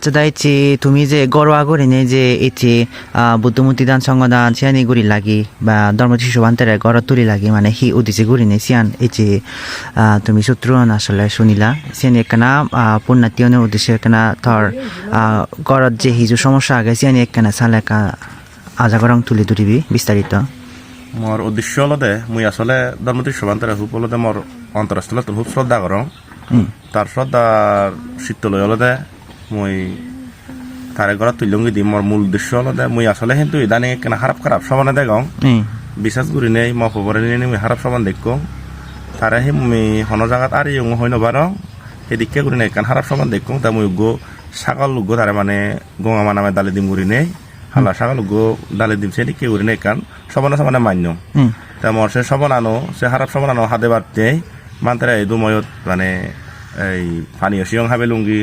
আচ্ছা দাইছি তুমি যে গড়োয়া করে নে যে এটি বুদ্ধমূর্তি দান সংগদান সিয়ানি গুড়ি লাগি বা ধর্ম শিশু বান্তারে গড় তুলি লাগি মানে হি উদিছে গুড়ি নে সিয়ান এটি তুমি সূত্রন আসলে শুনিলা সিয়ানি একখানা পুণ্যাতীয়নের উদ্দেশ্যে একখানা ধর গড়ত যে হিজু সমস্যা আগে সিয়ানি একখানা সালে আজাগরং তুলি ধরিবি বিস্তারিত মোর উদ্দেশ্য হলদে মুই আসলে ধর্মতি সবান্তরে হুপ হলদে মোর অন্তরস্থলে খুব শ্রদ্ধা করং তার শ্রদ্ধার শীত লই হলদে মুই তারে ঘর তুলঙ্গি দিই মোর মূল উদ্দেশ্য হলদে মুই আসলে কিন্তু ইদানি কেন খারাপ সমানে দেখং বিশ্বাস করি নেই মফবরে নিয়ে মুই খারাপ সমান দেখং তারে হি মুই হন জায়গাত আর ইয়ং হই নবারং এদিকে করি নেই কেন খারাপ সমান দেখং তা মুই গো ছাগল গো তারে মানে গঙামা নামে দালি দিম করি নেই হালা ছাগল গো দালি দিম সেদিকে করি নেই কারণ সমানে মান্য তা মোর সে সবনানো সে খারাপ সমানো হাতে বাড়তে মানতারা এই দুময়ত মানে এই পানীয় সিয়ং হাবে লুঙ্গি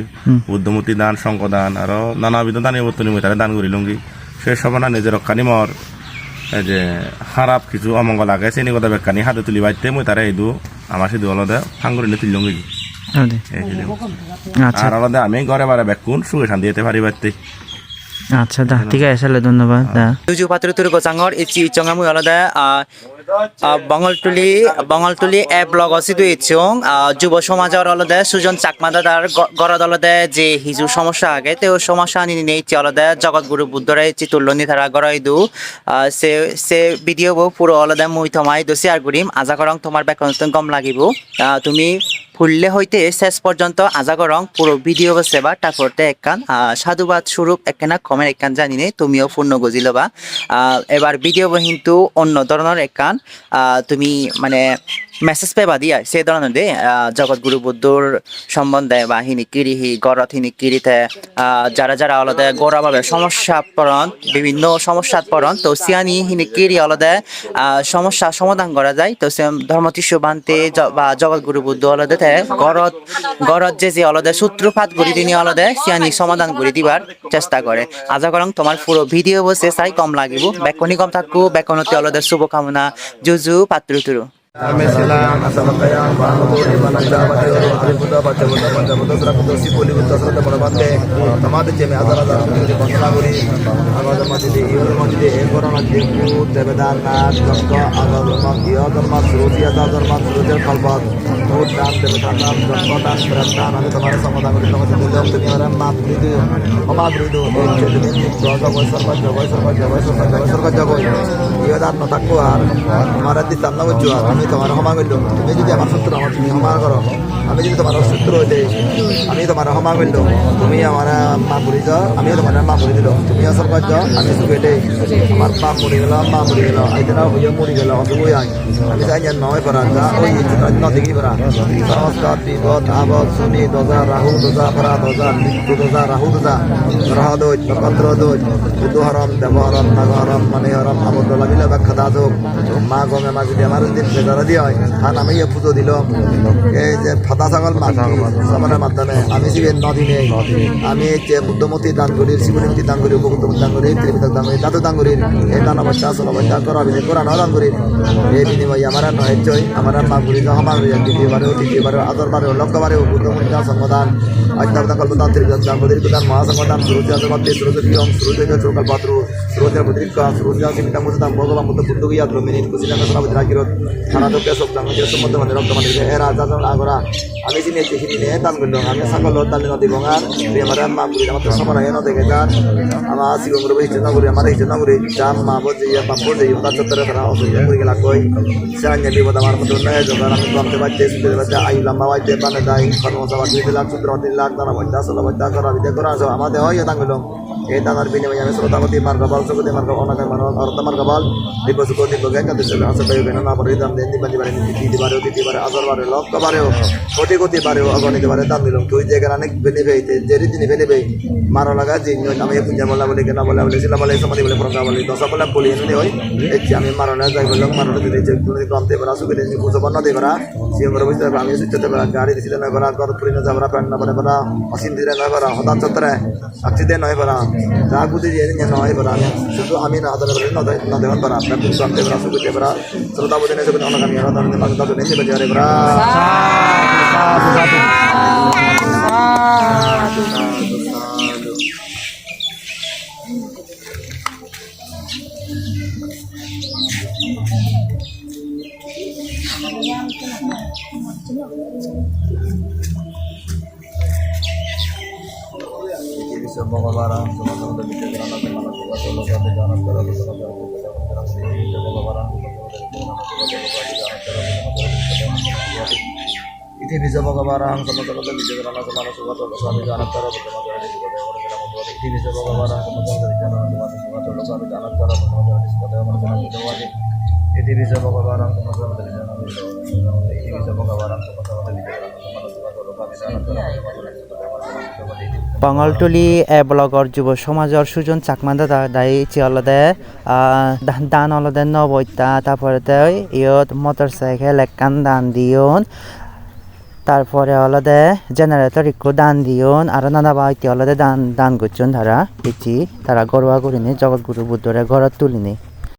বুদ্ধমূর্তি দান শঙ্কদান আর নানাবিধ দানীয় বর্তনী মই তারা দান করি লুঙ্গি সে সবনা নিজের রক্ষানি মর এই যে খারাপ কিছু অমঙ্গল আগে চেনি কথা বেকানি হাতে তুলি বাইতে মই তারা এই আমার সিধু আলাদা ফাঙ্গুরি তুলি লুঙ্গি আর আলাদা আমি ঘরে বারে বেকুন সুখে শান্তি যেতে পারি বাইতে আচ্ছা দা ঠিক আছে ধন্যবাদ দা তুজু পাত্রতুর গোচাঙর ইচি ইচঙামু আলাদা বঙলতুলি এ ব্লগ আছে দুই ইচং যুব সমাজৰ আলাদা সুজন চাকমাদাদার গরদ আলাদা যে হিজু সমস্যা আগে তেও সমস্যা নি নেই আলাদা জগৎগুরু বুদ্ধরে চিতুল্লনি ধারা গরাই দু সে ভিডিও পুরো আলাদা মুই থমাই দো শেয়ার করিম আজা করং তোমার বেকনতন কম লাগিব তুমি ফুললে হইতে শেষ পর্যন্ত আজাগরং পুরো ভিডিও সেবা তারপরতে একখান সাধুবাদ স্বরূপ একখানা কমেন্ট একখান জানি নে তুমিও পূর্ণ গজিলবা এবার ভিডিও কিন্তু অন্য ধরনের একখান তুমি মানে মেসেজ পাইবা দিয়া সেই ধরনের দে জগৎগুরু বুদ্ধর সম্বন্ধে বা হিনিকিরি গড়ত হিনিকিরিতে যারা আলাদা গৌরভাবে সমস্যা পড়ন বিভিন্ন সমস্যাত পড়ন তো সিয়ানি হিনিকিরি আলাদা সমস্যা সমাধান করা যায় তো সে ধর্মতিষ্য বান্তে বা জগৎগুরু বুদ্ধ আলাদা গড়ত যে আলাদা সূত্রপাত করি তিনি আলাদা সিয়ানি সমাধান করে দিবার চেষ্টা করে আজা করং তোমার পুরো ভিডিও বসে চাই কম লাগিব বেকনি কম থাকু বেকনতি আলাদা শুভকামনা জুজু পাত্রতুরু Kami silang asal kaya bahagia di mana jabat di Buddha baca surah Buddha sipuli Buddha surah Buddha tamade jeme azar di Kontraguri agada masjid iul masjid ekoran masjid devedan nas jangka agada masjid dharma suruji dharma suruji kalbat dan devedan nam jangka dan beratan ane tamare samadan kori tamare budam dunia maaf itu jadi doa boy jago iya dan notakku har hamarat di tanah ujuan আমি তোমার ক্ষমা করল তুমি যদি আমার শত্রু আমার তুমি ক্ষমা করো আমি যদি তোমার শত্রু হইতে আমি তোমার ক্ষমা করল তুমি আমার মা মরি যাও আমি তোমার মা মরি দিল তুমি আসল কাজ যাও আমি সুখেটে আমার বাপ মরি গেল মা মরি গেল আইতেনা হইয়া মরি গেল অসুখ আই আমি চাই নয় করা যা ওই নদী করা সংস্কার বিপদ আবদ শনি দজা রাহু দজা পরা দজা মৃত্যু দজা রাহু দজা গ্রহ দোজ নক্ষত্র দোজ বুধ হরম দেব হরম নাগ হরম মানে হরম আবদ্ধ লাগিলে ব্যাখ্যা দাজক মা গমে মা যদি আমার দিন দিয়ে হয় আর আমি পুজো দিল এই যে ফাতা ছাগল সামানের মাধ্যমে আমি যে নদী নেই আমি যে বুদ্ধমূর্তি দান করি শিবমূর্তি দান করি উপকুদ্ধমূর্তি দান করি ত্রিপিটক দান করি দাদু দান করি এই দান অবস্থা আসল অবস্থা করা বিধি কোরআন দান করি এই বিনিময়ে আমার নয় আমার মা করি হমা করি দ্বিতীয়বারেও আদরবারেও লক্ষবারেও বুদ্ধমূর্তি সংবিধান অধ্যাপনা কল্পদান ত্রিপিটক দান করি দান মহাসংবিধান সুরুচি আদরবাদী সুরুচি প্রিয়ম সুরুচি চৌকাল পাত্র সুরুচের মুদ্রিকা সুরুচি সীমিতা মুসদাম ভগবান বুদ্ধ বুদ্ধ গিয়া দ্রমিনী কুশিলাঙ্গ সভাপতি রাকিরত খানা দোকে সব দান করি সম্বন্ধে মানে রক্ত মানে এরা যাজন আগরা আমি চিনি চিনি নিয়ে দান করল আমি সকল দালি নদী ভঙার আমার মা বুড়ি আমার সময় এনে দেখে যান আমার শিবঙ্গর হিচে না করি আমার হিচে না করি জাম মা বজি বাপ বজি ওটা চত্বরে তারা অসুবিধা করে গেলা কই সেখানে বিপদ আমার মতো নয় যোগার আমি কমতে পারতে সুবিধা পাচ্ছে আইউ লম্বা বাইতে পানে দেয় কর্মসভা 2 লাখ 17 লাখ তারা বদ্ধা 16 বদ্ধা করা বিদে করা আমাদের হয় দান করল এই দানার বিনিময়ে আমি শ্রোতাপতি মার্গবল সুগতি মার্গ অনাগার মানব অর্থ মার্গবল দিবসুগতি বজ্ঞাকা দিশলে আসে তাই বেনা না পরিদাম দেন দিবানি বারে দিবারে আজরবারে লক্ষবারেও কোটি বারেও অগণিত বারে দান দিলাম তুই জায়গার অনেক বেনিফিট যে রীতি বেনিফে মারো লাগা যে আমি পূজা বলা বলে কেনা বলা বলে ছিল বলে সমাধি বলে প্রজ্ঞা বলে দশা বলে বলি এনে হয় এই আমি মারো না যাই বললাম মারো দিতে যে তুমি ক্রান্তি করা সুবিধা নি পুজো বন্ধ দে করা সিংহর বুঝতে আমি সুচিতে গাড়ি দিতে না করা কর পুরি না যাবরা প্যান না বলে করা অসীম দিরে না করা হঠাৎ চত্বরে আকসিদে নয় করা যা বুঝি যে নয় করা শুধু আমি না আদর বলে না দেওয়ান করা আপনার ক্রান্তি করা সুবিধা করা শ্রোতা বুঝে নেই যখন অনাগামী হরা তার মাঝে তাদের নেই বাজারে করা সাধু bisa mengabarang sama-sama dari jalan atau mana juga kalau kami jalan terus bisa mengabarang itu bisa mengabarang sama-sama dari jalan atau mana juga kalau kami jalan terus itu bisa mengabarang sama-sama dari jalan atau mana juga kalau kami jalan terus itu bisa mengabarang sama-sama dari jalan itu bisa mengabarang sama-sama dari jalan atau mana juga kalau kami jalan terus পাঙলটুলি এ ব্লগর যুব সমাজৰ সুজন চাকমা দাদা দাই অলদে দান অলদে নবৈতা তারপরে ইয়ত motorcycle একখান দান দিয়ন তারপরে অলদে জেনারেটর একটু দান দিয়ন আর নানা বাড়িতে অলদে দান করছেন তারা দেখছি তারা গড়ুয়া করিনি জগৎগুরু বুদ্ধরে ঘরত তুলিনি